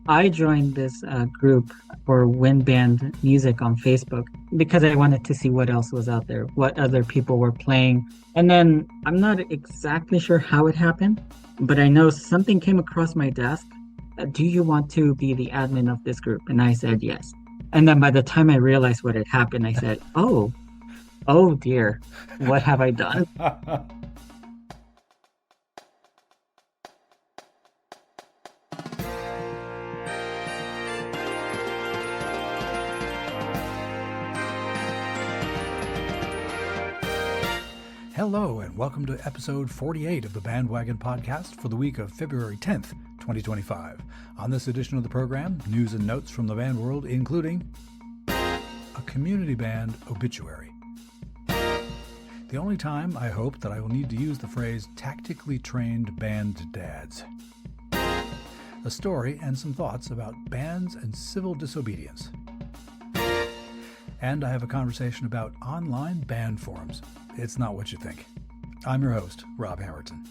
I joined this group for wind band music on Facebook because I wanted to see what else was out there, what other people were playing. And then I'm not exactly sure how it happened, but I know something came across my desk. Do you want to be the admin of this group? And I said yes. And then by the time I realized what had happened, I said, oh dear, what have I done? Hello, and welcome to episode 48 of the BandWagon podcast for the week of February 10th, 2025. On this edition of the program, news and notes from the band world, including a community band obituary. The only time I hope that I will need to use the phrase tactically trained band dads. A story and some thoughts about bands and civil disobedience. And I have a conversation about online band forums. It's not what you think. I'm your host, Rob Hamilton.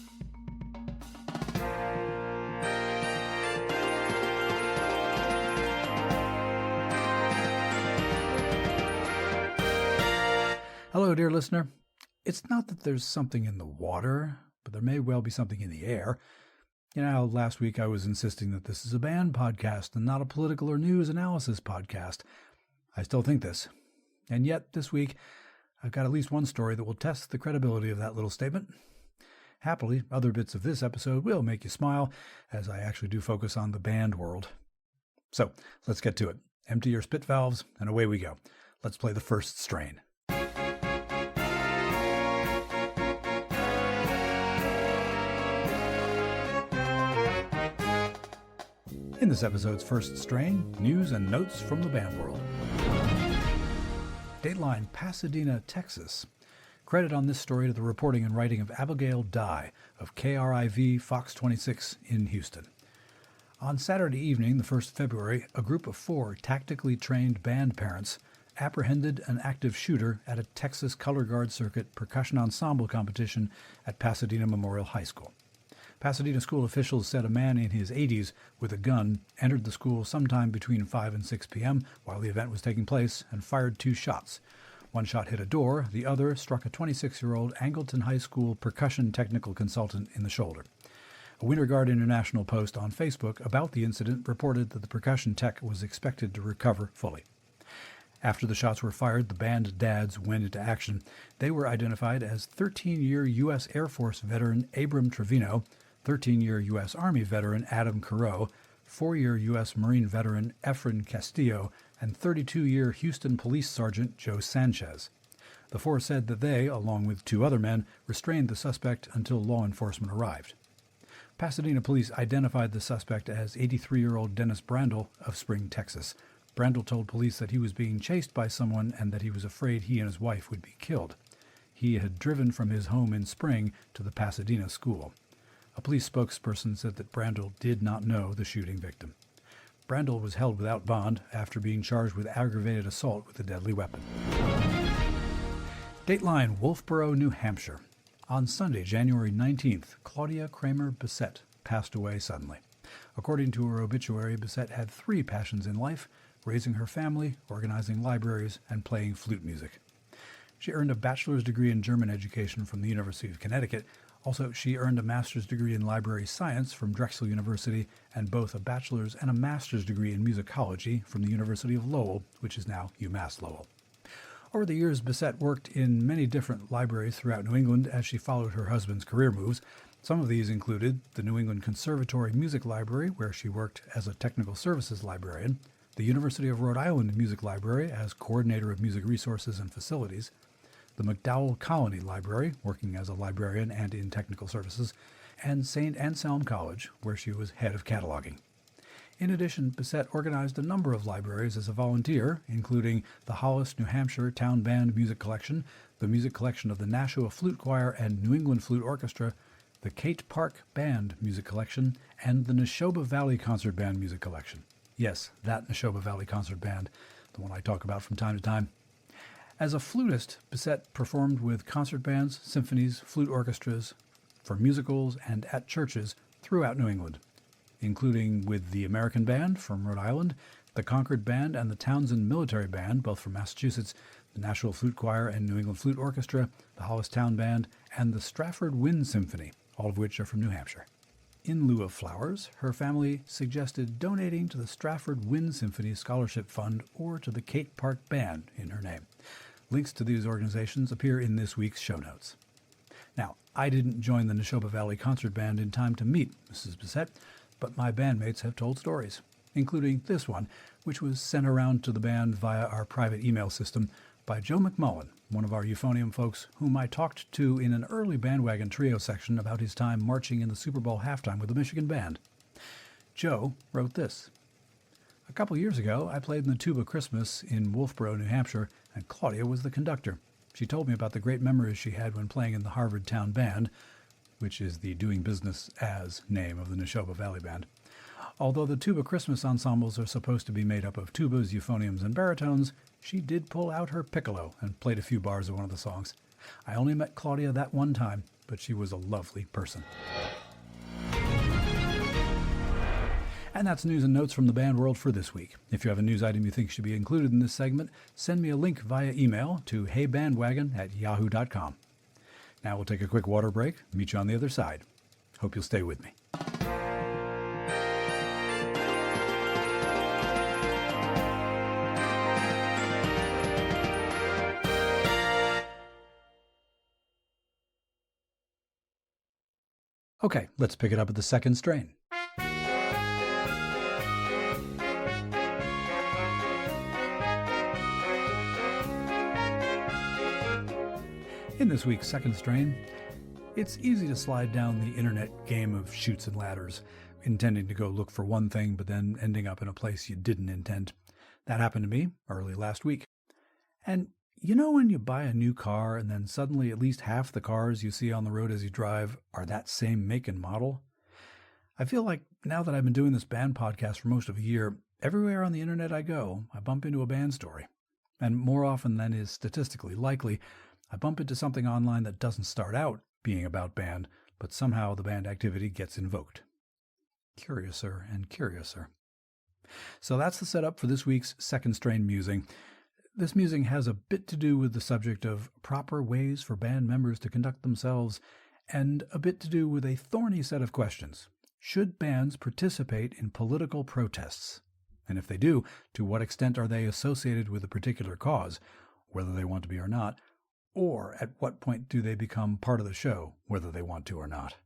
Hello, dear listener. It's not that there's something in the water, but there may well be something in the air. You know how last week I was insisting that this is a band podcast and not a political or news analysis podcast. I still think this. And yet, this week, I've got at least one story that will test the credibility of that little statement. Happily, other bits of this episode will make you smile, as I actually do focus on the band world. So, let's get to it. Empty your spit valves, and away we go. Let's play the first strain. In this episode's first strain, news and notes from the band world. Dateline, Pasadena, Texas. Credit on this story to the reporting and writing of Abigail Dye of KRIV Fox 26 in Houston. On Saturday evening, the 1st of February, a group of 4 tactically trained band parents apprehended an active shooter at a Texas Color Guard Circuit percussion ensemble competition at Pasadena Memorial High School. Pasadena school officials said a man in his 80s with a gun entered the school sometime between 5 and 6 p.m. while the event was taking place and fired 2 shots. One shot hit a door, the other struck a 26-year-old Angleton High School percussion technical consultant in the shoulder. A Winter Guard International post on Facebook about the incident reported that the percussion tech was expected to recover fully. After the shots were fired, the band dads went into action. They were identified as 13-year U.S. Air Force veteran Abram Trevino, 13-year U.S. Army veteran Adam Careau, 4-year U.S. Marine veteran Efren Castillo, and 32-year Houston Police Sergeant Joe Sanchez. The 4 said that they, along with 2 other men, restrained the suspect until law enforcement arrived. Pasadena police identified the suspect as 83-year-old Dennis Brandel of Spring, Texas. Brandel told police that he was being chased by someone and that he was afraid he and his wife would be killed. He had driven from his home in Spring to the Pasadena school. A police spokesperson said that Brandel did not know the shooting victim. Brandel was held without bond after being charged with aggravated assault with a deadly weapon. Dateline, Wolfboro, New Hampshire. On Sunday, January 19th, Claudia Kramer Bissett passed away suddenly. According to her obituary, Bissett had 3 passions in life: raising her family, organizing libraries, and playing flute music. She earned a bachelor's degree in German education from the University of Connecticut. Also, she earned a master's degree in library science from Drexel University and both a bachelor's and a master's degree in musicology from the University of Lowell, which is now UMass Lowell. Over the years, Bissett worked in many different libraries throughout New England as she followed her husband's career moves. Some of these included the New England Conservatory Music Library, where she worked as a technical services librarian, the University of Rhode Island Music Library as coordinator of music resources and facilities, the MacDowell Colony Library, working as a librarian and in technical services, and St. Anselm College, where she was head of cataloging. In addition, Bissett organized a number of libraries as a volunteer, including the Hollis, New Hampshire Town Band Music Collection, the music collection of the Nashua Flute Choir and New England Flute Orchestra, the Cate Park Band Music Collection, and the Neshoba Valley Concert Band Music Collection. Yes, that Neshoba Valley Concert Band, the one I talk about from time to time. As a flutist, Bissett performed with concert bands, symphonies, flute orchestras, for musicals, and at churches throughout New England. including with the American Band from Rhode Island, the Concord Band and the Townsend Military Band, both from Massachusetts, the Nashville Flute Choir and New England Flute Orchestra, the Hollistown Band, and the Stratford Wind Symphony, all of which are from New Hampshire. In lieu of flowers, her family suggested donating to the Stratford Wind Symphony Scholarship Fund or to the Cate Park Band in her name. Links to these organizations appear in this week's show notes. Now, I didn't join the Neshoba Valley Concert Band in time to meet Mrs. Bissett, but my bandmates have told stories, including this one, which was sent around to the band via our private email system by Joe McMullen, one of our euphonium folks whom I talked to in an early BandWagon Trio section about his time marching in the Super Bowl halftime with the Michigan Band. Joe wrote this. A couple years ago, I played in the Tuba Christmas in Wolfboro, New Hampshire, and Claudia was the conductor. She told me about the great memories she had when playing in the Harvard Town Band, which is the doing business as name of the Neshoba Valley Band. Although the Tuba Christmas ensembles are supposed to be made up of tubas, euphoniums, and baritones, she did pull out her piccolo and played a few bars of one of the songs. I only met Claudia that one time, but she was a lovely person. And that's news and notes from the band world for this week. If you have a news item you think should be included in this segment, send me a link via email to heybandwagon@yahoo.com. Now we'll take a quick water break. Meet you on the other side. Hope you'll stay with me. Okay, let's pick it up at the second strain. In this week's second strain, it's easy to slide down the internet game of chutes and ladders, intending to go look for one thing but then ending up in a place you didn't intend. That happened to me early last week. And you know when you buy a new car and then suddenly at least half the cars you see on the road as you drive are that same make and model? I feel like now that I've been doing this band podcast for most of a year, everywhere on the internet I go, I bump into a band story. And more often than is statistically likely, I bump into something online that doesn't start out being about band, but somehow the band activity gets invoked. Curiouser and curiouser. So that's the setup for this week's second strain musing. This musing has a bit to do with the subject of proper ways for band members to conduct themselves, and a bit to do with a thorny set of questions. Should bands participate in political protests? And if they do, to what extent are they associated with a particular cause, whether they want to be or not? Or at what point do they become part of the show, whether they want to or not?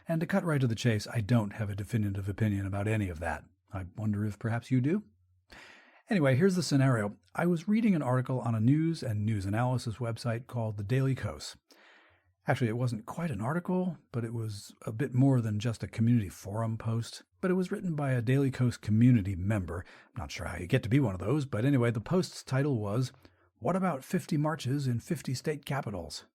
And to cut right to the chase, I don't have a definitive opinion about any of that. I wonder if perhaps you do? Anyway, here's the scenario. I was reading an article on a news and news analysis website called The Daily Kos. Actually, it wasn't quite an article, but it was a bit more than just a community forum post. But it was written by a Daily Kos community member. I'm not sure how you get to be one of those, but anyway, the post's title was, "What about 50 marches in 50 state capitals?"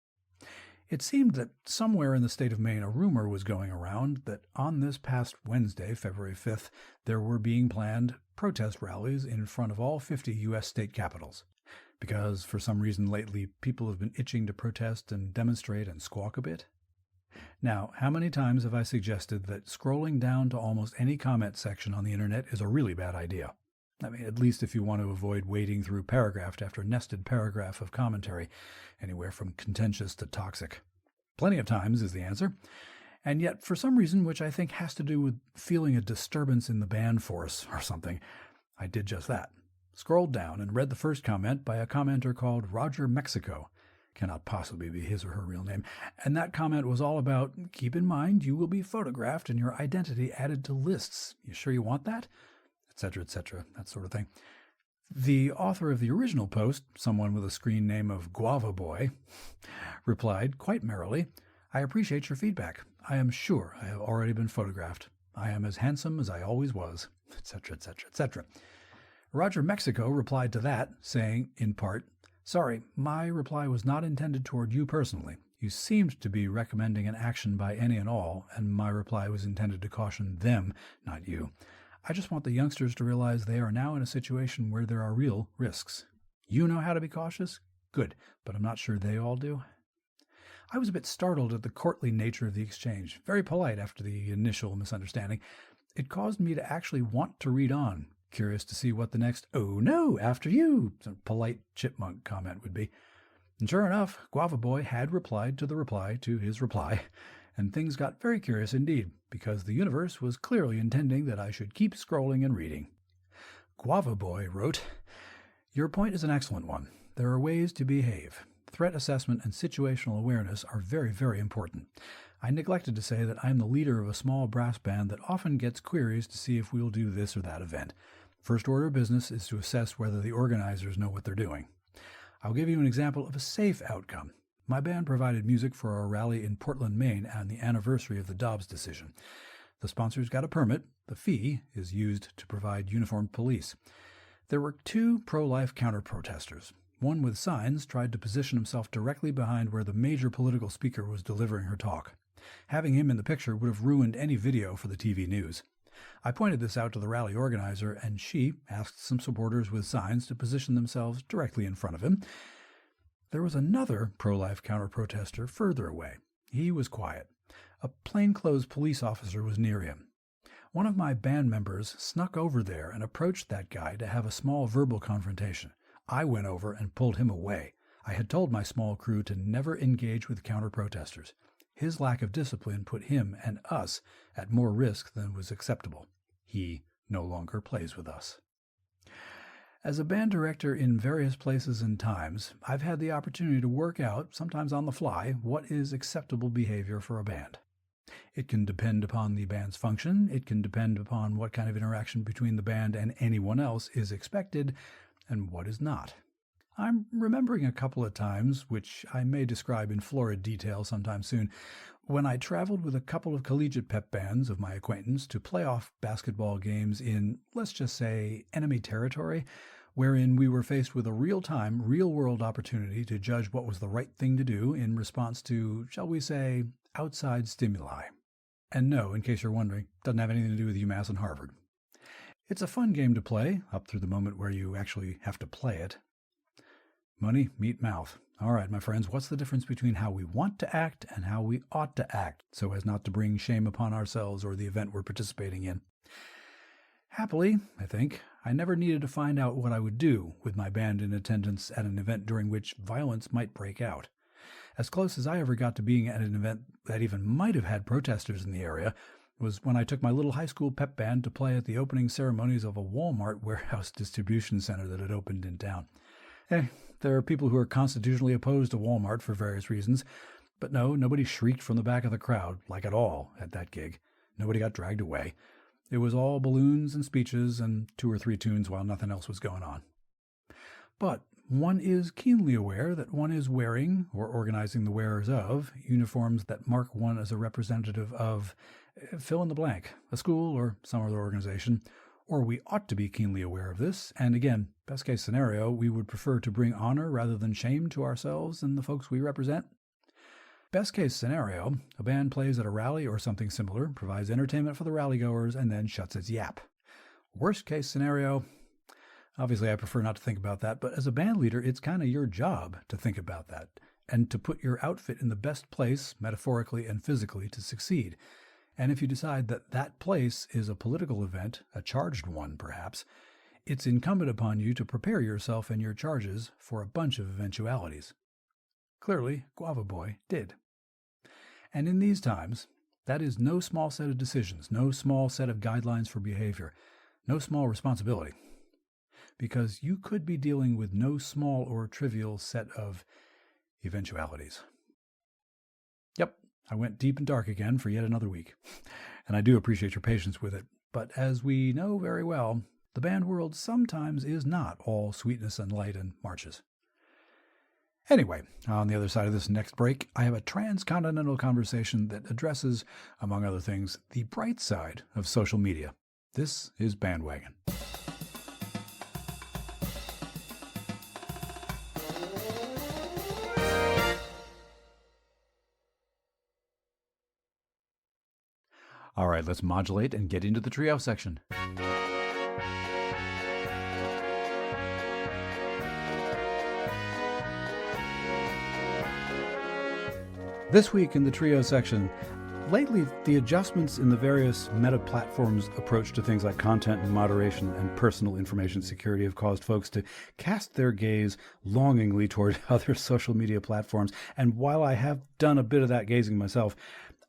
It seemed that somewhere in the state of Maine a rumor was going around that on this past Wednesday, February 5th, there were being planned protest rallies in front of all 50 U.S. state capitals. Because for some reason lately, people have been itching to protest and demonstrate and squawk a bit. Now, how many times have I suggested that scrolling down to almost any comment section on the internet is a really bad idea? I mean, at least if you want to avoid wading through paragraph after nested paragraph of commentary, anywhere from contentious to toxic. Plenty of times is the answer. And yet, for some reason, which I think has to do with feeling a disturbance in the band force or something, I did just that. Scrolled down and read the first comment by a commenter called Roger Mexico. Cannot possibly be his or her real name. And that comment was all about, keep in mind you will be photographed and your identity added to lists. You sure you want that? Etc., that sort of thing. The author of the original post, someone with a screen name of Guava Boy, replied quite merrily, "I appreciate your feedback. I am sure I have already been photographed. I am as handsome as I always was," etc. Roger Mexico replied to that, saying, in part, "Sorry, my reply was not intended toward you personally. You seemed to be recommending an action by any and all, and my reply was intended to caution them, not you. I just want the youngsters to realize they are now in a situation where there are real risks. You know how to be cautious? Good, but I'm not sure they all do." I was a bit startled at the courtly nature of the exchange, very polite after the initial misunderstanding, It caused me to actually want to read on, curious to see what the next "oh no, after you" polite chipmunk comment would be. And sure enough, Guava Boy had replied to the reply to his reply, and things got very curious indeed, because the universe was clearly intending that I should keep scrolling and reading. Guava Boy wrote, "Your point is an excellent one. There are ways to behave. Threat assessment and situational awareness are very, very important. I neglected to say that I am the leader of a small brass band that often gets queries to see if we'll do this or that event. First order of business is to assess whether the organizers know what they're doing. I'll give you an example of a safe outcome. My band provided music for our rally in Portland, Maine on the anniversary of the Dobbs decision. The sponsors got a permit. The fee is used to provide uniformed police. There were 2 pro-life counter-protesters. One with signs tried to position himself directly behind where the major political speaker was delivering her talk. Having him in the picture would have ruined any video for the TV news. I pointed this out to the rally organizer, and she asked some supporters with signs to position themselves directly in front of him. There was another pro-life counter-protester further away. He was quiet. A plainclothes police officer was near him. One of my band members snuck over there and approached that guy to have a small verbal confrontation. I went over and pulled him away. I had told my small crew to never engage with counter-protesters. His lack of discipline put him and us at more risk than was acceptable. He no longer plays with us. As a band director in various places and times, I've had the opportunity to work out, sometimes on the fly, what is acceptable behavior for a band. It can depend upon the band's function, it can depend upon what kind of interaction between the band and anyone else is expected, and what is not. I'm remembering a couple of times, which I may describe in florid detail sometime soon, when I traveled with a couple of collegiate pep bands of my acquaintance to playoff basketball games in, let's just say, enemy territory, wherein we were faced with a real-time, real-world opportunity to judge what was the right thing to do in response to, shall we say, outside stimuli. And no, in case you're wondering, doesn't have anything to do with UMass and Harvard. It's a fun game to play, up through the moment where you actually have to play it. Money, meat, mouth. All right, my friends, what's the difference between how we want to act and how we ought to act, so as not to bring shame upon ourselves or the event we're participating in? Happily, I think, I never needed to find out what I would do with my band in attendance at an event during which violence might break out. As close as I ever got to being at an event that even might have had protesters in the area was when I took my little high school pep band to play at the opening ceremonies of a Walmart warehouse distribution center that had opened in town. There are people who are constitutionally opposed to Walmart for various reasons, but no, nobody shrieked from the back of the crowd, like at all, at that gig. Nobody got dragged away. It was all balloons and speeches and 2 or 3 tunes while nothing else was going on. But one is keenly aware that one is wearing, or organizing the wearers of, uniforms that mark one as a representative of, fill in the blank, a school or some other organization, or we ought to be keenly aware of this, and again, best case scenario, we would prefer to bring honor rather than shame to ourselves and the folks we represent. Best case scenario, a band plays at a rally or something similar, provides entertainment for the rallygoers, and then shuts its yap. Worst case scenario, obviously I prefer not to think about that, but as a band leader, it's kind of your job to think about that, and to put your outfit in the best place, metaphorically and physically, to succeed. And if you decide that that place is a political event, a charged one perhaps, it's incumbent upon you to prepare yourself and your charges for a bunch of eventualities. Clearly, Guava Boy did. And in these times, that is no small set of decisions, no small set of guidelines for behavior, no small responsibility. Because you could be dealing with no small or trivial set of eventualities. Yep, I went deep and dark again for yet another week, and I do appreciate your patience with it. But as we know very well, the band world sometimes is not all sweetness and light and marches. Anyway, on the other side of this next break, I have a transcontinental conversation that addresses, among other things, the bright side of social media. This is BandWagon. All right, let's modulate and get into the trio section. This week in the trio section, lately, the adjustments in the various meta platforms' approach to things like content and moderation and personal information security have caused folks to cast their gaze longingly toward other social media platforms. And while I have done a bit of that gazing myself,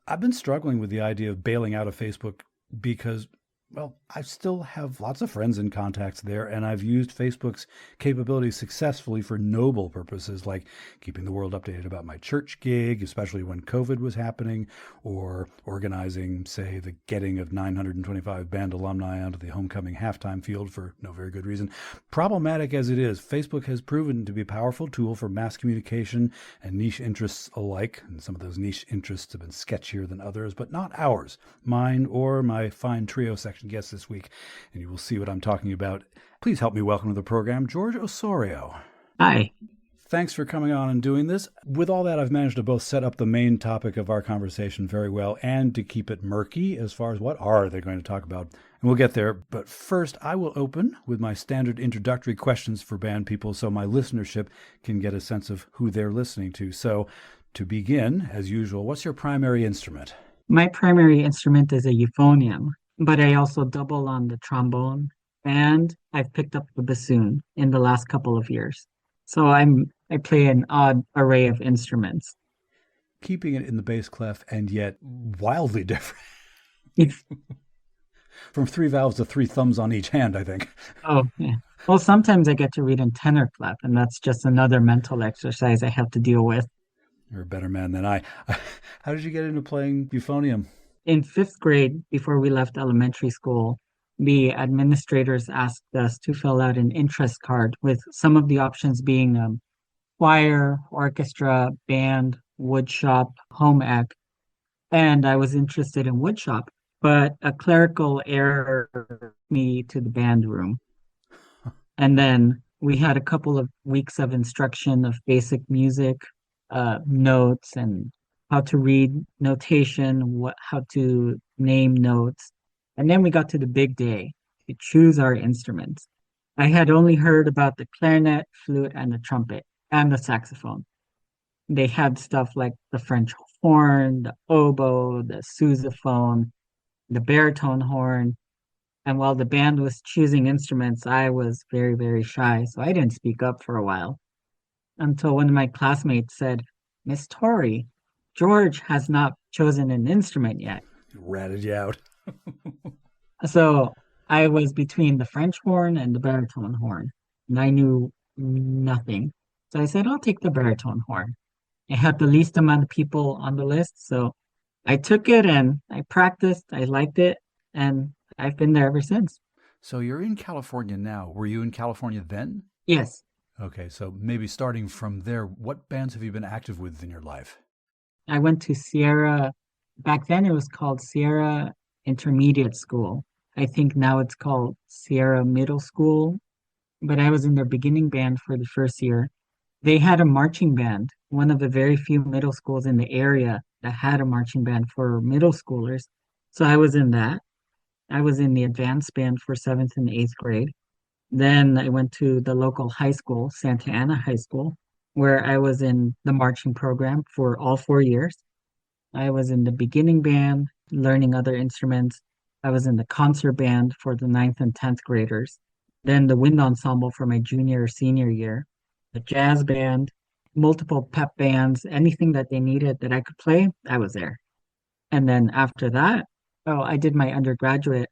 I've been struggling with the idea of bailing out of Facebook because, well, I still have lots of friends and contacts there, and I've used Facebook's capabilities successfully for noble purposes like keeping the world updated about my church gig, especially when COVID was happening, or organizing, say, the getting of 925 band alumni onto the homecoming halftime field for no very good reason. Problematic as it is, Facebook has proven to be a powerful tool for mass communication and niche interests alike, and some of those niche interests have been sketchier than others, but not ours, mine or my fine trio section guest this week, and you will see what I'm talking about. Please help me welcome to the program, George OSORIO. Hi. Thanks for coming on and doing this. With all that, I've managed to both set up the main topic of our conversation very well and to keep it murky as far as what are they going to talk about. And we'll get there. But first, I will open with my standard introductory questions for band people so my listenership can get a sense of who they're listening to. So to begin, as usual, what's your primary instrument? My primary instrument is a euphonium, but I also double on the trombone, and I've picked up the bassoon in the last couple of years. So I play an odd array of instruments. Keeping it in the bass clef and yet wildly different. From 3 valves to 3 thumbs on each hand, I think. Oh, yeah. Well, sometimes I get to read in tenor clef, and that's just another mental exercise I have to deal with. You're a better man than I. How did you get into playing euphonium? In 5th grade, before we left elementary school, the administrators asked us to fill out an interest card with some of the options being choir, orchestra, band, woodshop, home ec. And I was interested in woodshop, but a clerical error took me to the band room. And then we had a couple of weeks of instruction of basic music, notes, and how to read notation, how to name notes. And then we got to the big day to choose our instruments. I had only heard about the clarinet, flute, and the trumpet, and the saxophone. They had stuff like the French horn, the oboe, the sousaphone, the baritone horn. And while the band was choosing instruments, I was very, very shy, so I didn't speak up for a while until one of my classmates said, "Miss Tori, George has not chosen an instrument yet." Ratted you out. So I was between the French horn and the baritone horn, and I knew nothing. So I said, I'll take the baritone horn. It had the least amount of people on the list, so I took it and I practiced. I liked it, and I've been there ever since. So you're in California now. Were you in California then? Yes. Okay, so maybe starting from there, what bands have you been active with in your life? I went to Sierra. Back then it was called Sierra Intermediate School. I think now it's called Sierra Middle School, but I was in their beginning band for the first year. They had a marching band, one of the very few middle schools in the area that had a marching band for middle schoolers. So I was in that. I was in the advanced band for 7th and 8th grade. Then I went to the local high school, Santa Ana High School, where I was in the marching program for all 4 years. I was in the beginning band, learning other instruments. I was in the concert band for the 9th and 10th graders. Then the wind ensemble for my junior or senior year, the jazz band, multiple pep bands, anything that they needed that I could play, I was there. And then after that, I did my undergraduate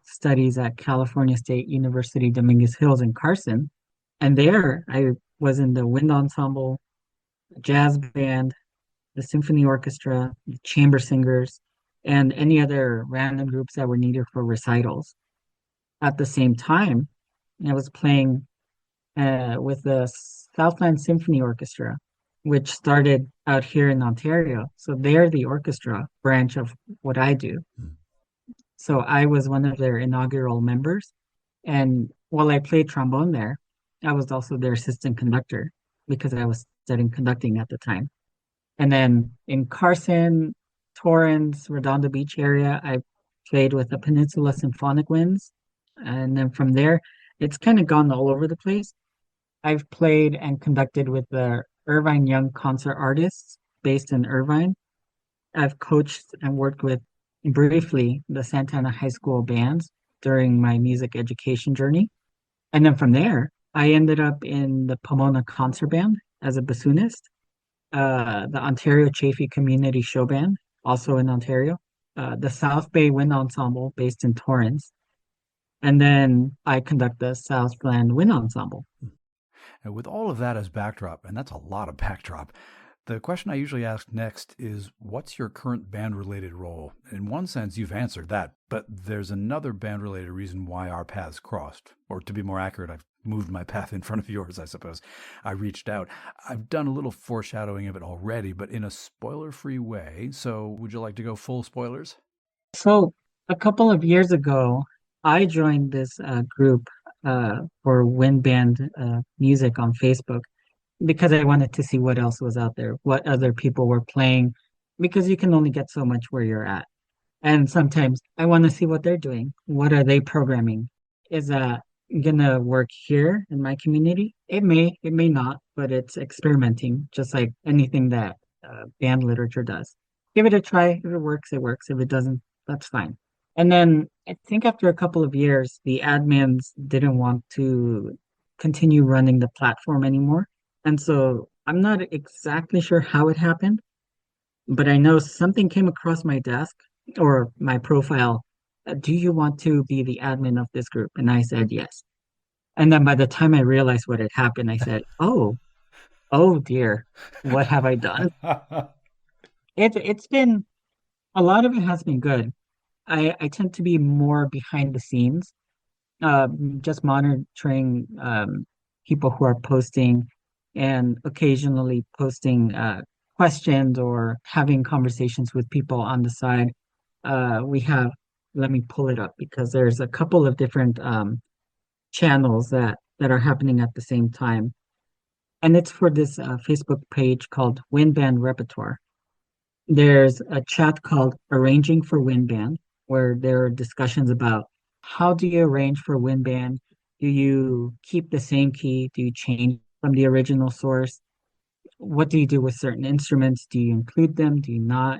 studies at California State University, Dominguez Hills in Carson. And there I was in the wind ensemble, jazz band, the symphony orchestra, the chamber singers, and any other random groups that were needed for recitals. At the same time, I was playing with the Southland Symphony Orchestra, which started out here in Ontario. So they're the orchestra branch of what I do. So I was one of their inaugural members. And while I played trombone there, I was also their assistant conductor because I was studying conducting at the time. And then in Carson, Torrance, Redondo Beach area, I played with the Peninsula Symphonic Winds. And then from there, it's kind of gone all over the place. I've played and conducted with the Irvine Young Concert Artists based in Irvine. I've coached and worked with briefly the Santana High School bands during my music education journey. And then from there, I ended up in the Pomona Concert Band as a bassoonist, the Ontario Chaffee Community Show Band, also in Ontario, the South Bay Wind Ensemble based in Torrance, and then I conduct the Southland Wind Ensemble. And with all of that as backdrop, and that's a lot of backdrop, the question I usually ask next is, what's your current band-related role? In one sense, you've answered that, but there's another band-related reason why our paths crossed. Or to be more accurate, I've moved my path in front of yours, I suppose. I reached out. I've done a little foreshadowing of it already, but in a spoiler-free way. So would you like to go full spoilers? So a couple of years ago, I joined this group for wind band music on Facebook because I wanted to see what else was out there, what other people were playing, because you can only get so much where you're at. And sometimes I want to see what they're doing. What are they programming? Is that gonna work here in my community? It may not, but it's experimenting, just like anything that band literature does. Give it a try. If it works, it works. If it doesn't, that's fine. And then I think after a couple of years, the admins didn't want to continue running the platform anymore. And so I'm not exactly sure how it happened, but I know something came across my desk or my profile. Do you want to be the admin of this group? And I said yes. And then by the time I realized what had happened, I said, oh dear, what have I done? It's been a lot of it has been good. I tend to be more behind the scenes, uh, just monitoring people who are posting and occasionally posting questions or having conversations with people on the side. We have, let me pull it up because there's a couple of different channels that are happening at the same time. And it's for this Facebook page called Wind Band Repertoire. There's a chat called Arranging for Wind Band, where there are discussions about how do you arrange for wind band? Do you keep the same key? Do you change from the original source? What do you do with certain instruments? Do you include them? Do you not?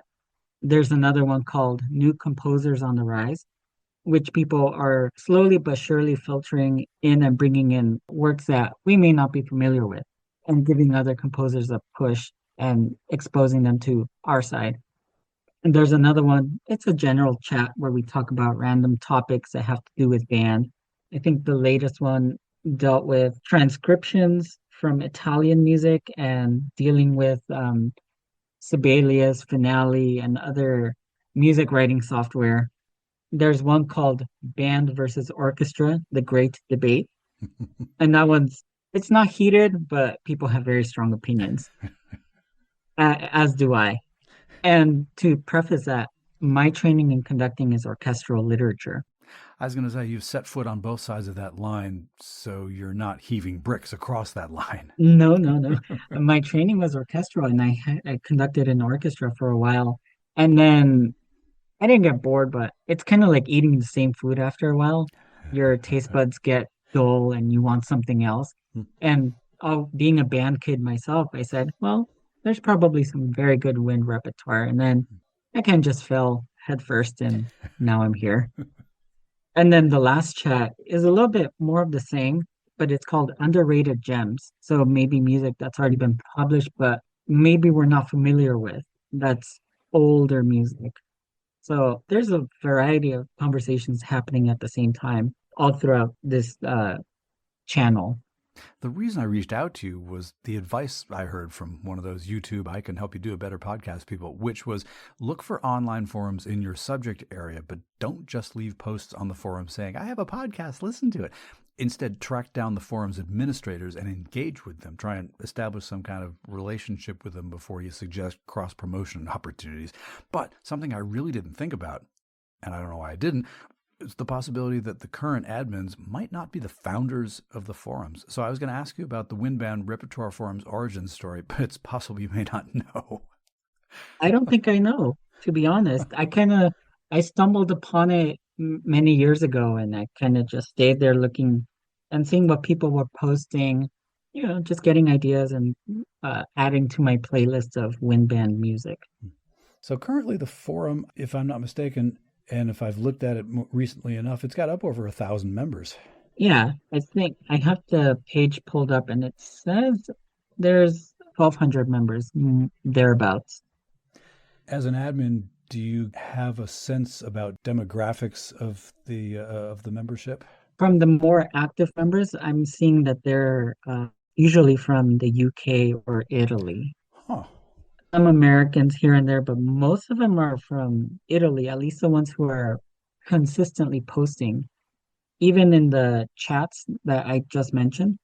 There's another one called New Composers on the Rise, which people are slowly but surely filtering in and bringing in works that we may not be familiar with and giving other composers a push and exposing them to our side. And there's another one, it's a general chat where we talk about random topics that have to do with band. I think the latest one dealt with transcriptions from Italian music and dealing with Sibelius, Finale, and other music writing software. There's one called Band versus Orchestra, The Great Debate. And that one's, it's not heated, but people have very strong opinions, as do I. And to preface that, my training in conducting is orchestral literature. I was going to say, you've set foot on both sides of that line, so you're not heaving bricks across that line. No, no, no. My training was orchestral, and I conducted an orchestra for a while. And then I didn't get bored, but it's kind of like eating the same food after a while. Your taste buds get dull and you want something else. And being a band kid myself, I said, well, there's probably some very good wind repertoire. And then I kind of just fell headfirst, and now I'm here. And then the last chat is a little bit more of the same, but it's called Underrated Gems. So maybe music that's already been published, but maybe we're not familiar with. That's older music. So there's a variety of conversations happening at the same time all throughout this channel. The reason I reached out to you was the advice I heard from one of those YouTube I can help you do a better podcast people, which was look for online forums in your subject area, but don't just leave posts on the forum saying, I have a podcast, listen to it. Instead, track down the forum's administrators and engage with them. Try and establish some kind of relationship with them before you suggest cross-promotion opportunities. But something I really didn't think about, and I don't know why I didn't, is the possibility that the current admins might not be the founders of the forums. So I was going to ask you about the Wind Band Repertoire Forum's origin story, but it's possible you may not know. I don't think I know, to be honest. I stumbled upon it many years ago, and I kind of just stayed there looking and seeing what people were posting, just getting ideas and adding to my playlist of wind band music. So currently the forum, if I'm not mistaken, and if I've looked at it recently enough, it's got up over 1,000 members. Yeah, I think I have the page pulled up and it says there's 1,200 members, thereabouts. As an admin, do you have a sense about demographics of the membership? From the more active members, I'm seeing that they're usually from the UK or Italy. Huh. Some Americans here and there, but most of them are from Italy, at least the ones who are consistently posting, even in the chats that I just mentioned.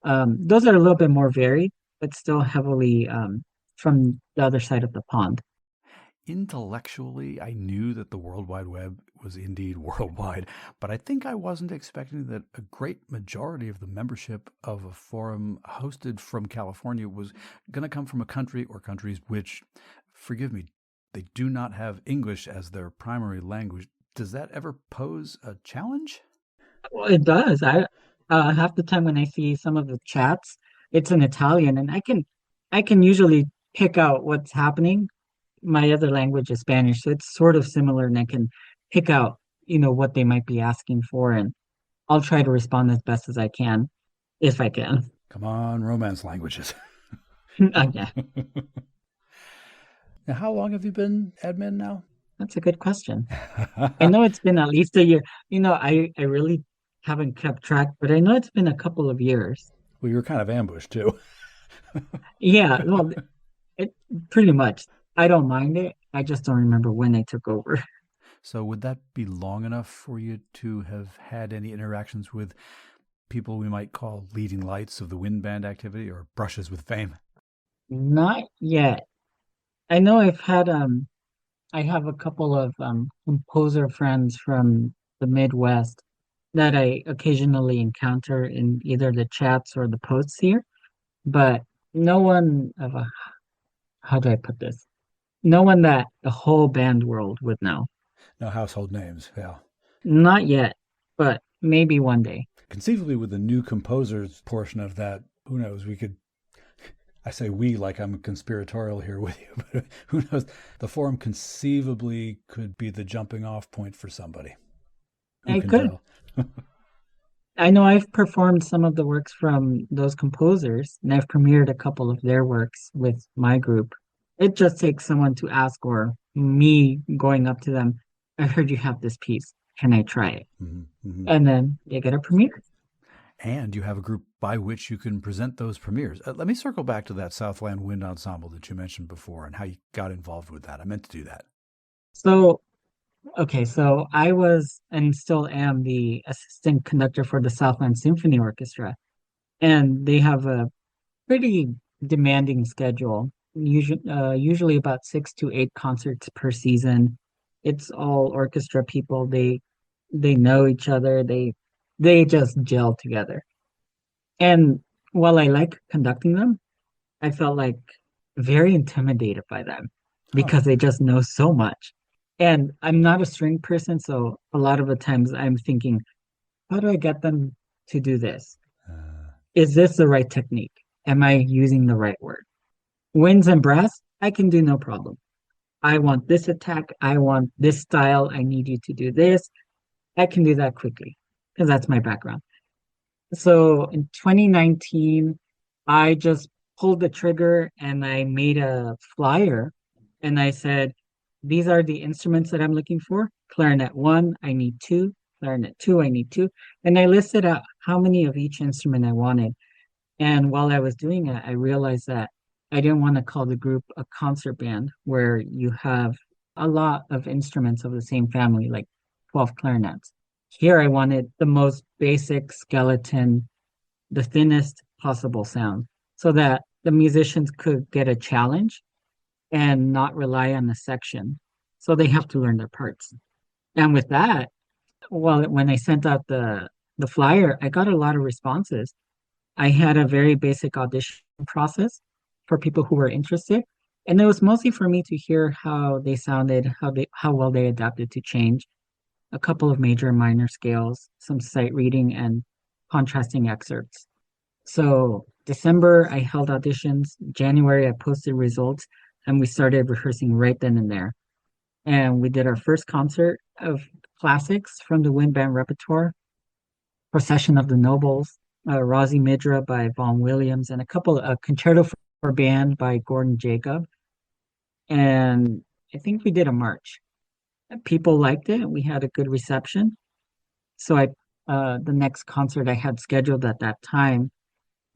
Those are a little bit more varied, but still heavily from the other side of the pond. Intellectually, I knew that the World Wide Web was indeed worldwide, but I think I wasn't expecting that a great majority of the membership of a forum hosted from California was going to come from a country or countries which, forgive me, they do not have English as their primary language. Does that ever pose a challenge? Well, it does. I half the time when I see some of the chats, it's in Italian, and I can usually pick out what's happening. My other language is Spanish, so it's sort of similar, and I can pick out, what they might be asking for, and I'll try to respond as best as I can, if I can. Come on, romance languages. Yeah, Now, how long have you been admin now? that's a good question. I know it's been at least a year. I really haven't kept track, but I know it's been a couple of years. Well, you were kind of ambushed too. Yeah, well, it pretty much. I don't mind it. I just don't remember when I took over. So would that be long enough for you to have had any interactions with people we might call leading lights of the wind band activity or brushes with fame? Not yet. I know I have a couple of composer friends from the Midwest that I occasionally encounter in either the chats or the posts here, but no one of a, how do I put this? No one that the whole band world would know. No household names, yeah. Not yet, but maybe one day. Conceivably, with the new composers portion of that, who knows? We could, I say we like I'm conspiratorial here with you, but who knows? The forum conceivably could be the jumping off point for somebody. Who I can could. tell? I know I've performed some of the works from those composers, and I've premiered a couple of their works with my group. It just takes someone to ask or me going up to them, I heard you have this piece. Can I try it? Mm-hmm. And then you get a premiere. And you have a group by which you can present those premieres. Let me circle back to that Southland Wind Ensemble that you mentioned before and how you got involved with that. I meant to do that. So, okay, so I was and still am the assistant conductor for the Southland Symphony Orchestra, and they have a pretty demanding schedule. Usually about 6 to 8 concerts per season. It's all orchestra people. They know each other. They just gel together. And while I like conducting them, I felt like very intimidated by them Huh. because they just know so much. And I'm not a string person, so a lot of the times I'm thinking, how do I get them to do this? Uh, Is this the right technique? Am I using the right word? Winds and brass, I can do no problem. I want this attack. I want this style. I need you to do this. I can do that quickly because that's my background. So in 2019, I just pulled the trigger and I made a flyer and I said, these are the instruments that I'm looking for. Clarinet one, I need two. Clarinet two, I need two. And I listed out how many of each instrument I wanted. And while I was doing it, I realized that I didn't want to call the group a concert band where you have a lot of instruments of the same family, like 12 clarinets. Here, I wanted the most basic skeleton, the thinnest possible sound, so that the musicians could get a challenge and not rely on the section. So they have to learn their parts. And with that, well, when I sent out the flyer, I got a lot of responses. I had a very basic audition process for people who were interested. And it was mostly for me to hear how they sounded, how well they adapted to change, a couple of major and minor scales, some sight reading and contrasting excerpts. So December I held auditions. January I posted results. and we started rehearsing right then and there. And we did our first concert of classics from the wind band repertoire, Procession of the Nobles, Rosie Midra by Vaughan Williams, and a couple of concerto for band by Gordon Jacob. And I think we did a march. People liked it. We had a good reception. So the next concert I had scheduled at that time,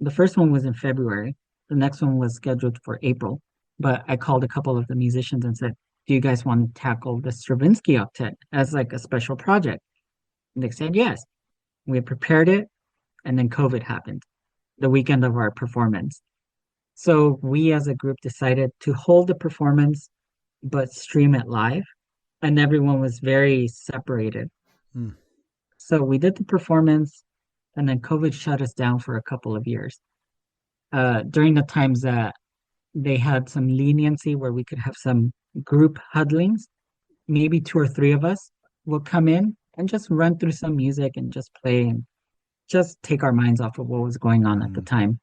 the first one was in February. The next one was scheduled for April. But I called a couple of the musicians and said, "Do you guys want to tackle the Stravinsky octet as like a special project?" And they said yes. We had prepared it, and then COVID happened the weekend of our performance. So we as a group decided to hold the performance but stream it live, and everyone was very separated. Mm. So we did the performance, and then COVID shut us down for a couple of years. During the times that they had some leniency where we could have some group huddlings, maybe two or three of us will come in and just run through some music and just play and just take our minds off of what was going on at the time.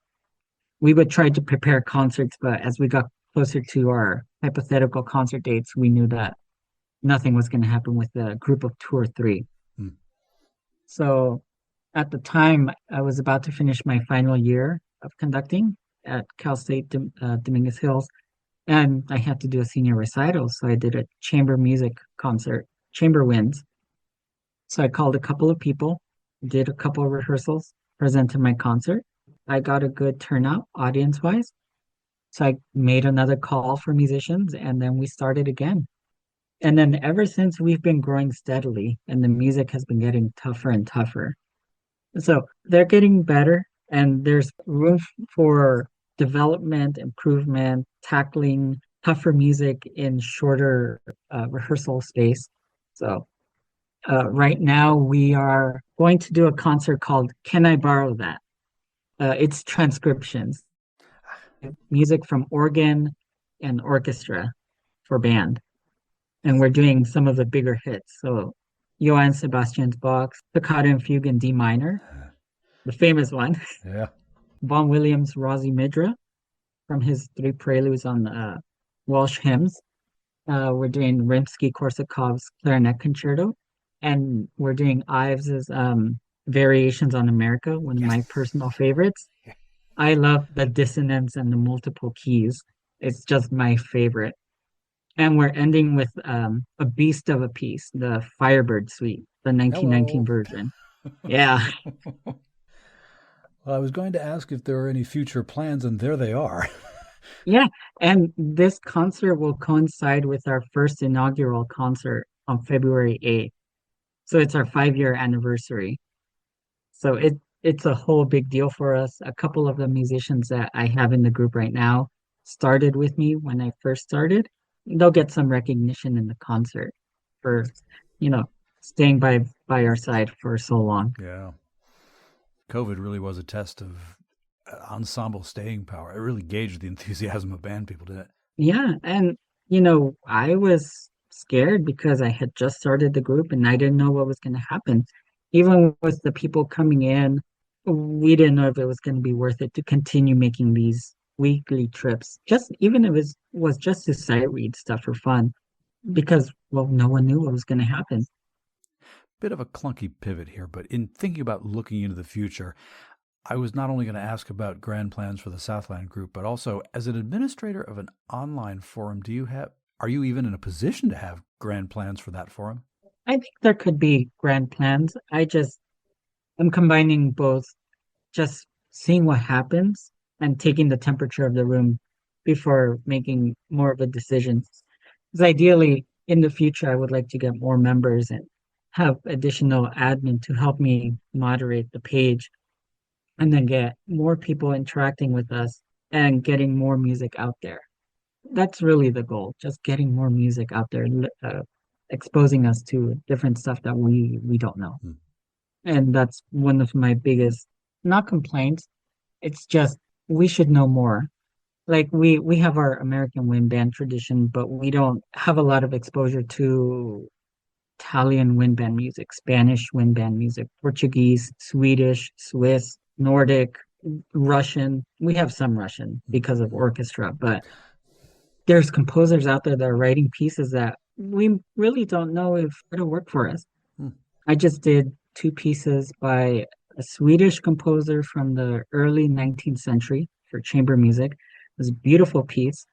We would try to prepare concerts, but as we got closer to our hypothetical concert dates, we knew that nothing was going to happen with a group of two or three. Mm. So at the time, I was about to finish my final year of conducting at Cal State Dominguez Hills, and I had to do a senior recital. So I did a chamber music concert, chamber winds. So I called a couple of people, did a couple of rehearsals, presented my concert. I got a good turnout audience-wise. So I made another call for musicians, and then we started again. And then ever since, we've been growing steadily, and the music has been getting tougher and tougher. So they're getting better, and there's room for development, improvement, tackling tougher music in shorter rehearsal space. So right now, we are going to do a concert called Can I Borrow That? It's transcriptions, music from organ and orchestra for band. And we're doing some of the bigger hits. So Johann Sebastian Bach's Toccata and Fugue in D minor, the famous one. Yeah. Vaughan Williams' Rosie Midra from his three preludes on Welsh hymns. We're doing Rimsky-Korsakov's Clarinet Concerto. And we're doing Ives's Variations on America, one of my personal favorites. I love the dissonance and the multiple keys. It's just my favorite. And we're ending with A Beast of a Piece, the Firebird Suite, the 1919 version. Yeah. Well, I was going to ask if there are any future plans, and there they are. Yeah. And this concert will coincide with our first inaugural concert on February 8th. So it's our 5-year anniversary. So it's a whole big deal for us. A couple of the musicians that I have in the group right now started with me when I first started. They'll get some recognition in the concert for, staying by our side for so long. Yeah. COVID really was a test of ensemble staying power. It really gauged the enthusiasm of band people, didn't it? Yeah, and I was scared because I had just started the group and I didn't know what was going to happen. Even with the people coming in, we didn't know if it was going to be worth it to continue making these weekly trips. Just even if it was just to sight read stuff for fun, because no one knew what was going to happen. Bit of a clunky pivot here, but in thinking about looking into the future, I was not only going to ask about grand plans for the Southland group, but also as an administrator of an online forum, are you even in a position to have grand plans for that forum? I think there could be grand plans. I'm combining both, just seeing what happens and taking the temperature of the room before making more of a decision. Because ideally, in the future, I would like to get more members and have additional admin to help me moderate the page, and then get more people interacting with us and getting more music out there. That's really the goal, just getting more music out there, exposing us to different stuff that we don't know. And that's one of my biggest, not complaints, it's just we should know more. Like we have our American wind band tradition, but we don't have a lot of exposure to Italian wind band music, Spanish wind band music, Portuguese, Swedish, Swiss, Nordic, Russian. We have some Russian because of orchestra, but there's composers out there that are writing pieces that we really don't know if it'll work for us. Hmm. I just did two pieces by a Swedish composer from the early 19th century for chamber music. It was a beautiful piece,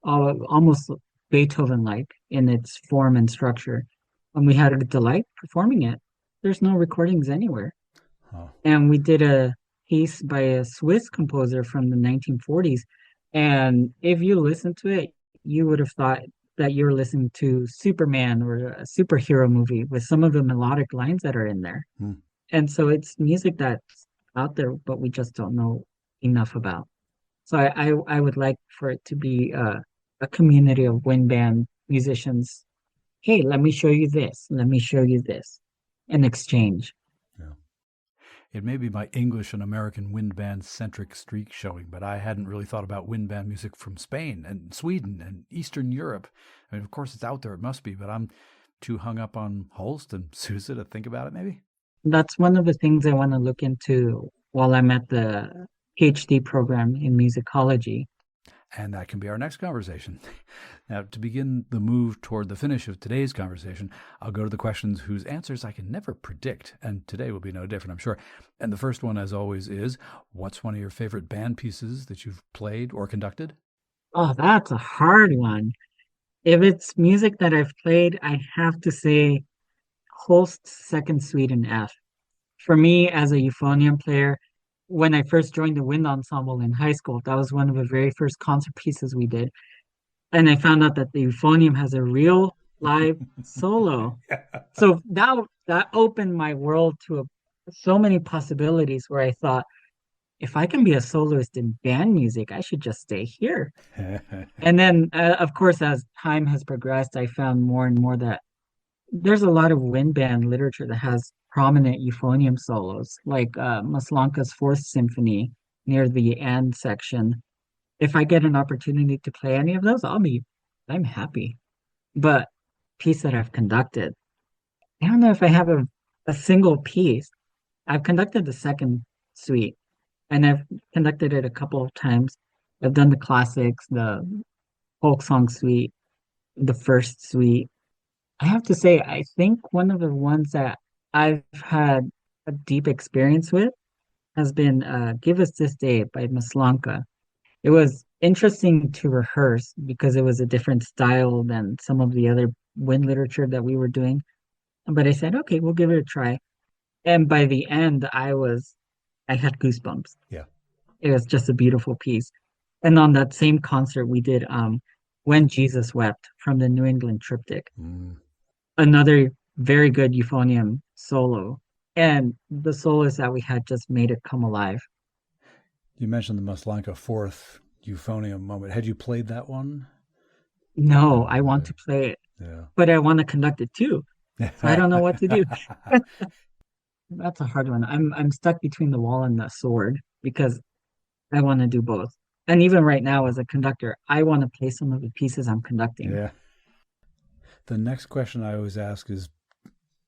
almost Beethoven-like in its form and structure. And we had a delight performing it. There's no recordings anywhere. Oh. And we did a piece by a Swiss composer from the 1940s. And if you listen to it, you would have thought that you're listening to Superman or a superhero movie with some of the melodic lines that are in there. Hmm. And so it's music that's out there, but we just don't know enough about. So I would like for it to be a community of wind band musicians. Hey, let me show you this. Let me show you this. An exchange. Yeah. It may be my English and American wind band centric streak showing, but I hadn't really thought about wind band music from Spain and Sweden and Eastern Europe. I mean, of course, it's out there, it must be, but I'm too hung up on Holst and Sousa to think about it, maybe. That's one of the things I want to look into while I'm at the PhD program in musicology. And that can be our next conversation. Now, to begin the move toward the finish of today's conversation, I'll go to the questions whose answers I can never predict, and today will be no different, I'm sure. And the first one, as always, is, what's one of your favorite band pieces that you've played or conducted? Oh, that's a hard one. If it's music that I've played, I have to say Holst's Second Suite in F. For me, as a euphonium player, when I first joined the wind ensemble in high school, that was one of the very first concert pieces we did. And I found out that the euphonium has a real live solo. So that opened my world to so many possibilities where I thought, if I can be a soloist in band music, I should just stay here. And then, of course, as time has progressed, I found more and more that there's a lot of wind band literature that has prominent euphonium solos, like Maslanka's Fourth Symphony near the end section. If I get an opportunity to play any of those, I'm happy. But piece that I've conducted, I don't know if I have a single piece. I've conducted the second suite, and I've conducted it a couple of times. I've done the classics, the folk song suite, the first suite. I have to say, I think one of the ones that I've had a deep experience with has been Give Us This Day by Maslanka. It was interesting to rehearse because it was a different style than some of the other wind literature that we were doing. But I said, okay, we'll give it a try. And by the end, I had goosebumps. Yeah. It was just a beautiful piece. And on that same concert, we did When Jesus Wept from the New England Triptych. Mm. Another very good euphonium solo. And the solos that we had just made it come alive. You mentioned the Maslanka Fourth euphonium moment. Had you played that one? No, I want to play it, but I want to conduct it too. So I don't know what to do. That's a hard one. I'm stuck between the wall and the sword because I want to do both. And even right now, as a conductor, I want to play some of the pieces I'm conducting. Yeah. The next question I always ask is,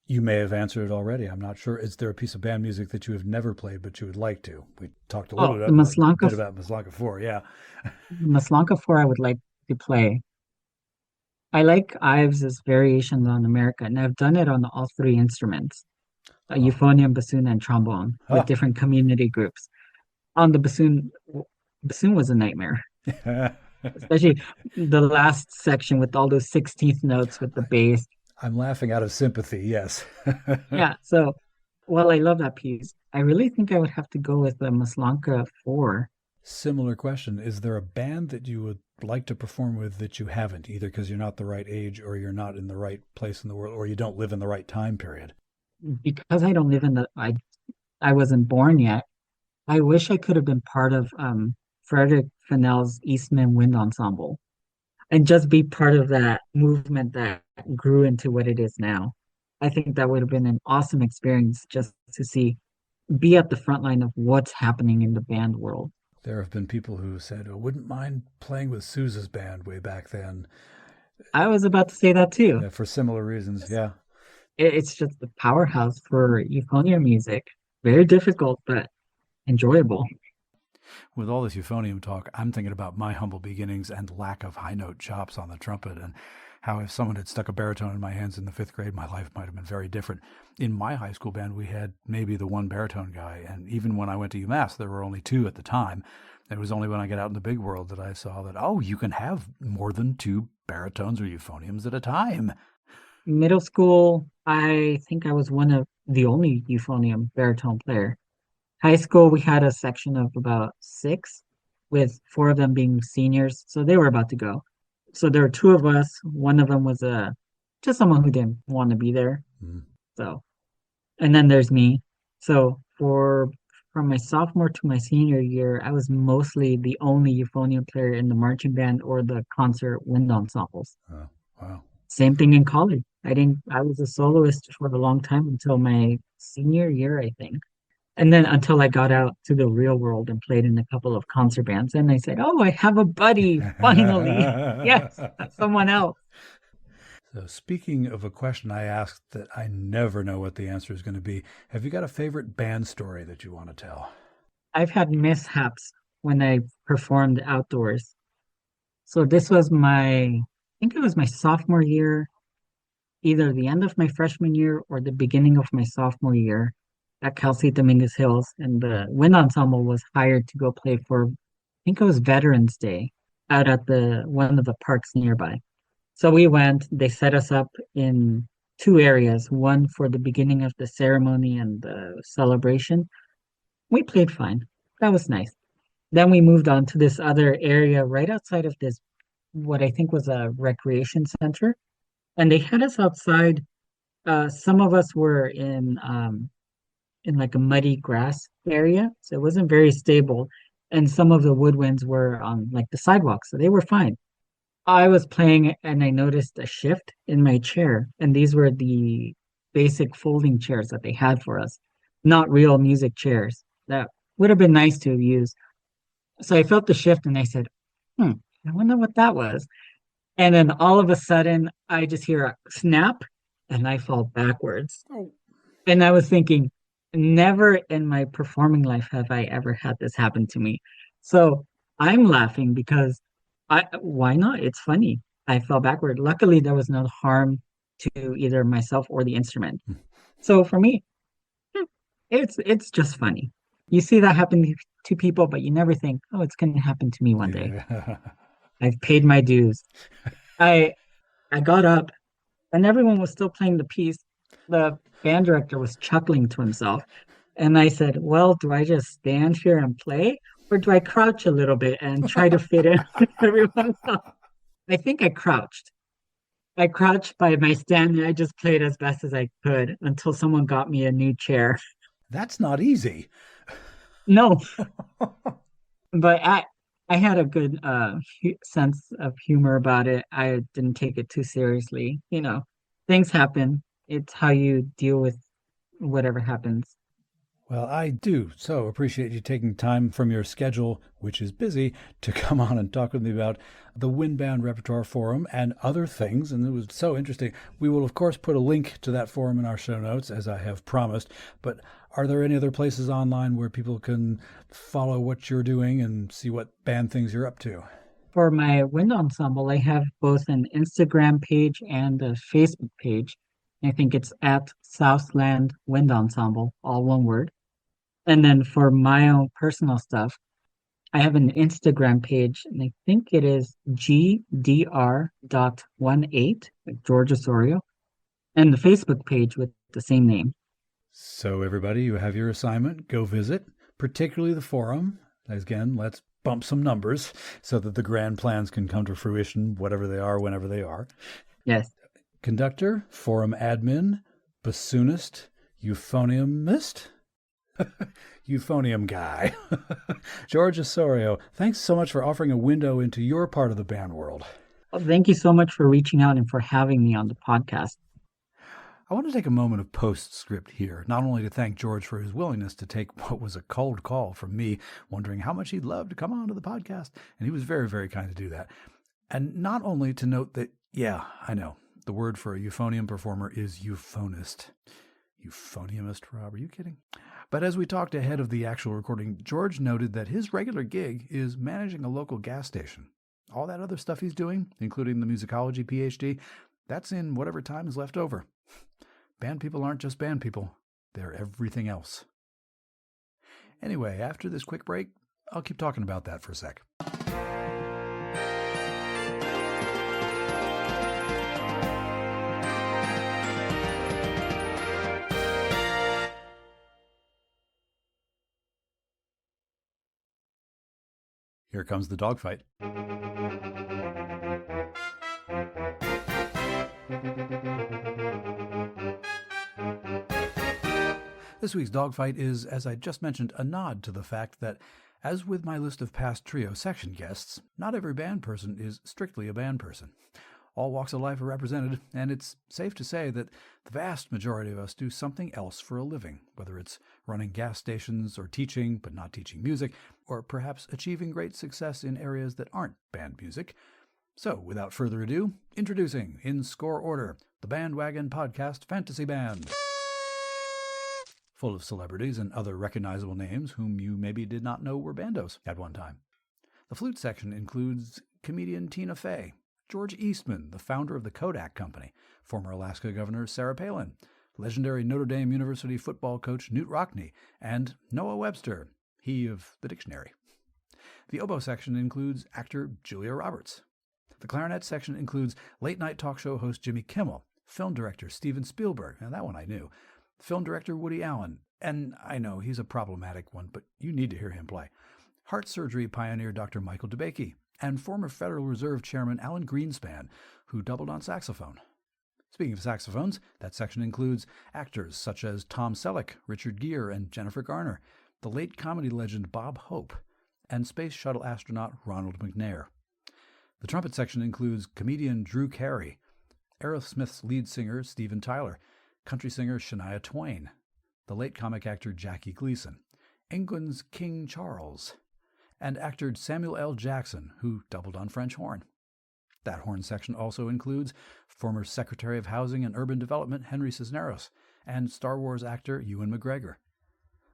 you may have answered it already. I'm not sure. Is there a piece of band music that you have never played but you would like to? We talked a little bit about Maslanka 4. Yeah. Maslanka 4 I would like to play. I like Ives' variations on America, and I've done it on all three instruments, euphonium, bassoon, and trombone with different community groups. On the bassoon was a nightmare. Especially the last section with all those 16th notes with the bass. I'm laughing out of sympathy, yes. Yeah, so while I love that piece, I really think I would have to go with the Maslanka 4. Similar question. Is there a band that you would like to perform with that you haven't, either because you're not the right age or you're not in the right place in the world or you don't live in the right time period? Because I don't live in I wasn't born yet, I wish I could have been part of Frederick Fennell's Eastman Wind Ensemble and just be part of that movement that grew into what it is now. I think that would have been an awesome experience just to be at the front line of what's happening in the band world. There have been people who said, I wouldn't mind playing with Sousa's band way back then. I was about to say that too. Yeah, for similar reasons, yeah. It's just the powerhouse for euphonium music. Very difficult, but enjoyable. With all this euphonium talk, I'm thinking about my humble beginnings and lack of high note chops on the trumpet, and how if someone had stuck a baritone in my hands in the 5th grade, my life might have been very different. In my high school band, we had maybe the one baritone guy, and even when I went to UMass, there were only 2 at the time. It was only when I got out in the big world that I saw that, oh, you can have more than 2 baritones or euphoniums at a time. Middle school, I think I was one of the only euphonium baritone player. High school, we had a section of about 6, with 4 of them being seniors, so they were about to go. So there were 2 of us. One of them was just someone who didn't want to be there. Mm. So, and then there's me. So from my sophomore to my senior year, I was mostly the only euphonium player in the marching band or the concert wind ensembles. Oh, wow. Same thing in college. I was a soloist for a long time until my senior year, I think. And then until I got out to the real world and played in a couple of concert bands, and I said, "Oh, I have a buddy, finally." Yes, someone else. So speaking of a question I asked that I never know what the answer is going to be, have you got a favorite band story that you want to tell? I've had mishaps when I performed outdoors. So this was I think it was my sophomore year, either the end of my freshman year or the beginning of my sophomore year at Cal State Dominguez Hills. And the wind ensemble was hired to go play for, I think it was Veterans Day, out at one of the parks nearby. So we went, they set us up in 2 areas, one for the beginning of the ceremony and the celebration. We played fine. That was nice. Then we moved on to this other area right outside of this, what I think was a recreation center. And they had us outside. Some of us were in like a muddy grass area, so it wasn't very stable. And some of the woodwinds were on like the sidewalk, so they were fine. I was playing and I noticed a shift in my chair, and these were the basic folding chairs that they had for us, not real music chairs that would have been nice to use. So I felt the shift and I said, hmm, I wonder what that was. And then all of a sudden, I just hear a snap and I fall backwards. Oh. And I was thinking, never in my performing life have I ever had this happen to me. So I'm laughing because why not? It's funny. I fell backward. Luckily, there was no harm to either myself or the instrument. So for me, it's just funny. You see that happen to people, but you never think, oh, it's going to happen to me one day. I've paid my dues. I I got up and everyone was still playing the piece. The band director was chuckling to himself. And I said, well, do I just stand here and play? Or do I crouch a little bit and try to fit in with everyone else? I think I crouched. I crouched by my stand and I just played as best as I could until someone got me a new chair. That's not easy. No, but I had a good sense of humor about it. I didn't take it too seriously. Things happen. It's how you deal with whatever happens. Well, I do so appreciate you taking time from your schedule, which is busy, to come on and talk with me about the Wind Band Repertoire Forum and other things. And it was so interesting. We will, of course, put a link to that forum in our show notes, as I have promised. But are there any other places online where people can follow what you're doing and see what band things you're up to? For my wind ensemble, I have both an Instagram page and a Facebook page. I think it's at Southland Wind Ensemble, all one word. And then for my own personal stuff, I have an Instagram page, and I think it is GDR.18, like George OSORIO, and the Facebook page with the same name. So everybody, you have your assignment. Go visit, particularly the forum. Again, let's bump some numbers so that the grand plans can come to fruition, whatever they are, whenever they are. Yes. Conductor, forum admin, bassoonist, euphoniumist, euphonium guy. George OSORIO, thanks so much for offering a window into your part of the band world. Well, thank you so much for reaching out and for having me on the podcast. I want to take a moment of postscript here, not only to thank George for his willingness to take what was a cold call from me, wondering how much he'd love to come on to the podcast, and he was very, very kind to do that. And not only to note that, yeah, I know, the word for a euphonium performer is euphonist. Euphoniumist, Rob, are you kidding? But as we talked ahead of the actual recording, George noted that his regular gig is managing a local gas station. All that other stuff he's doing, including the musicology PhD, that's in whatever time is left over. Band people aren't just band people. They're everything else. Anyway, after this quick break, I'll keep talking about that for a sec. Here comes the dogfight. This week's dogfight is, as I just mentioned, a nod to the fact that, as with my list of past trio section guests, not every band person is strictly a band person. All walks of life are represented, and it's safe to say that the vast majority of us do something else for a living, whether it's running gas stations or teaching, but not teaching music, or perhaps achieving great success in areas that aren't band music. So, without further ado, introducing, in score order, the BandWagon Podcast Fantasy Band. Full of celebrities and other recognizable names whom you maybe did not know were bandos at one time. The flute section includes comedian Tina Fey, George Eastman, the founder of the Kodak Company, former Alaska Governor Sarah Palin, legendary Notre Dame University football coach Newt Rockne, and Noah Webster, he of the dictionary. The oboe section includes actor Julia Roberts. The clarinet section includes late-night talk show host Jimmy Kimmel, film director Steven Spielberg, and that one I knew, film director Woody Allen, and I know he's a problematic one, but you need to hear him play, heart surgery pioneer Dr. Michael DeBakey, and former Federal Reserve Chairman Alan Greenspan, who doubled on saxophone. Speaking of saxophones, that section includes actors such as Tom Selleck, Richard Gere, and Jennifer Garner, the late comedy legend Bob Hope, and space shuttle astronaut Ronald McNair. The trumpet section includes comedian Drew Carey, Aerosmith's lead singer Steven Tyler, country singer Shania Twain, the late comic actor Jackie Gleason, England's King Charles, and actor Samuel L. Jackson, who doubled on French horn. That horn section also includes former Secretary of Housing and Urban Development Henry Cisneros and Star Wars actor Ewan McGregor.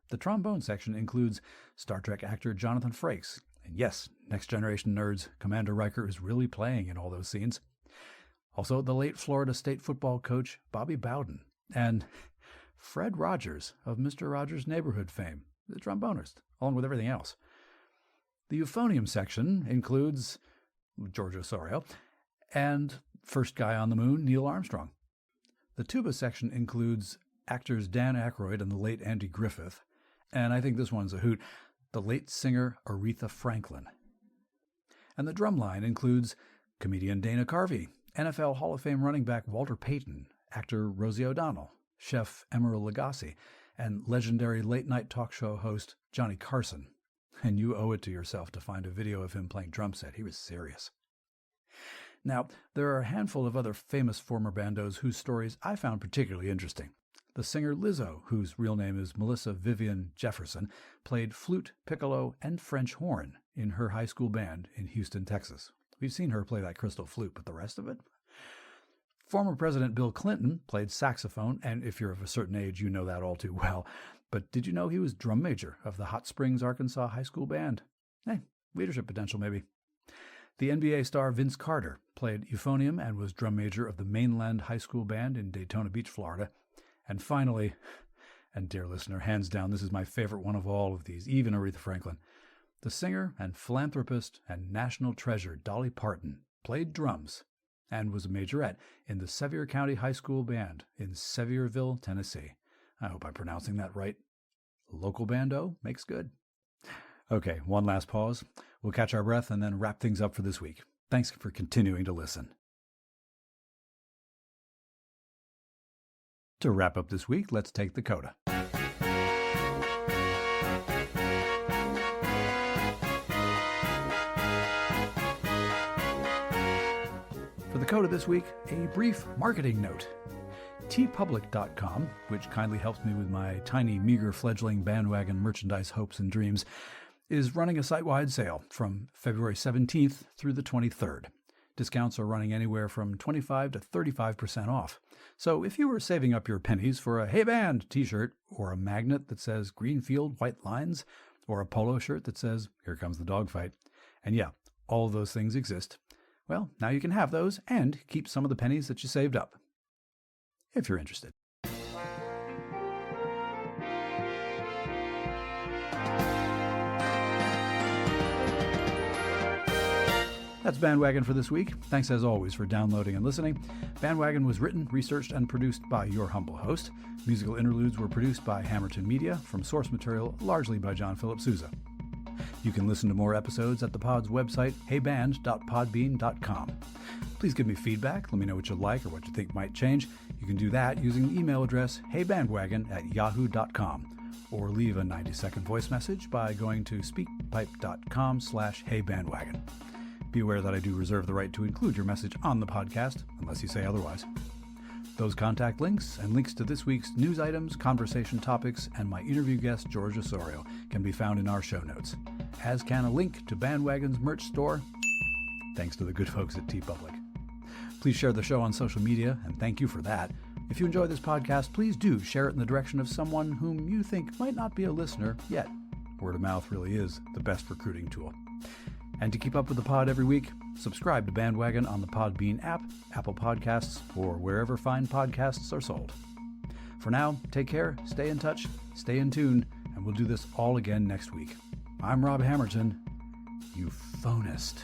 The trombone section includes Star Trek actor Jonathan Frakes, and yes, Next Generation nerds, Commander Riker is really playing in all those scenes. Also, the late Florida State football coach Bobby Bowden, and Fred Rogers of Mr. Rogers' Neighborhood fame, the trombonist, along with everything else. The euphonium section includes George OSORIO and first guy on the moon, Neil Armstrong. The tuba section includes actors Dan Aykroyd and the late Andy Griffith, and I think this one's a hoot, the late singer Aretha Franklin. And the drum line includes comedian Dana Carvey, NFL Hall of Fame running back Walter Payton, actor Rosie O'Donnell, chef Emeril Lagasse, and legendary late-night talk show host Johnny Carson. And you owe it to yourself to find a video of him playing drum set. He was serious. Now, there are a handful of other famous former bandos whose stories I found particularly interesting. The singer Lizzo, whose real name is Melissa Vivian Jefferson, played flute, piccolo, and French horn in her high school band in Houston, Texas. We've seen her play that crystal flute, but the rest of it? Former President Bill Clinton played saxophone, and if you're of a certain age, you know that all too well. But did you know he was drum major of the Hot Springs, Arkansas high school band? Hey, leadership potential maybe. The NBA star Vince Carter played euphonium and was drum major of the Mainland High School band in Daytona Beach, Florida. And finally, and dear listener, hands down, this is my favorite one of all of these, even Aretha Franklin, the singer and philanthropist and national treasure Dolly Parton played drums and was a majorette in the Sevier County High School Band in Sevierville, Tennessee. I hope I'm pronouncing that right. Local bando makes good. Okay, one last pause. We'll catch our breath and then wrap things up for this week. Thanks for continuing to listen. To wrap up this week, let's take the CODA. For the CODA this week, a brief marketing note. tpublic.com, which kindly helps me with my tiny, meager, fledgling bandwagon merchandise hopes and dreams, is running a site-wide sale from February 17th through the 23rd. Discounts are running anywhere from 25 to 35% off. So if you were saving up your pennies for a Hey Band t-shirt, or a magnet that says Greenfield White Lines, or a polo shirt that says Here Comes the Dogfight, and yeah, all of those things exist, well, now you can have those and keep some of the pennies that you saved up. If you're interested. That's BandWagon for this week. Thanks as always for downloading and listening. BandWagon was written, researched, and produced by your humble host. Musical interludes were produced by Hammerton Media, from source material largely by John Philip Sousa. You can listen to more episodes at the pod's website, heyband.podbean.com. Please give me feedback. Let me know what you like or what you think might change. You can do that using the email address heybandwagon@yahoo.com, or leave a 90-second voice message by going to speakpipe.com/heybandwagon. Be aware that I do reserve the right to include your message on the podcast, unless you say otherwise. Those contact links and links to this week's news items, conversation topics, and my interview guest, George OSORIO, can be found in our show notes, as can a link to BandWagon's merch store, thanks to the good folks at TeePublic. Please share the show on social media, and thank you for that. If you enjoy this podcast, please do share it in the direction of someone whom you think might not be a listener yet. Word of mouth really is the best recruiting tool. And to keep up with the pod every week, subscribe to BandWagon on the Podbean app, Apple Podcasts, or wherever fine podcasts are sold. For now, take care, stay in touch, stay in tune, and we'll do this all again next week. I'm Rob Hammerton. You phonist.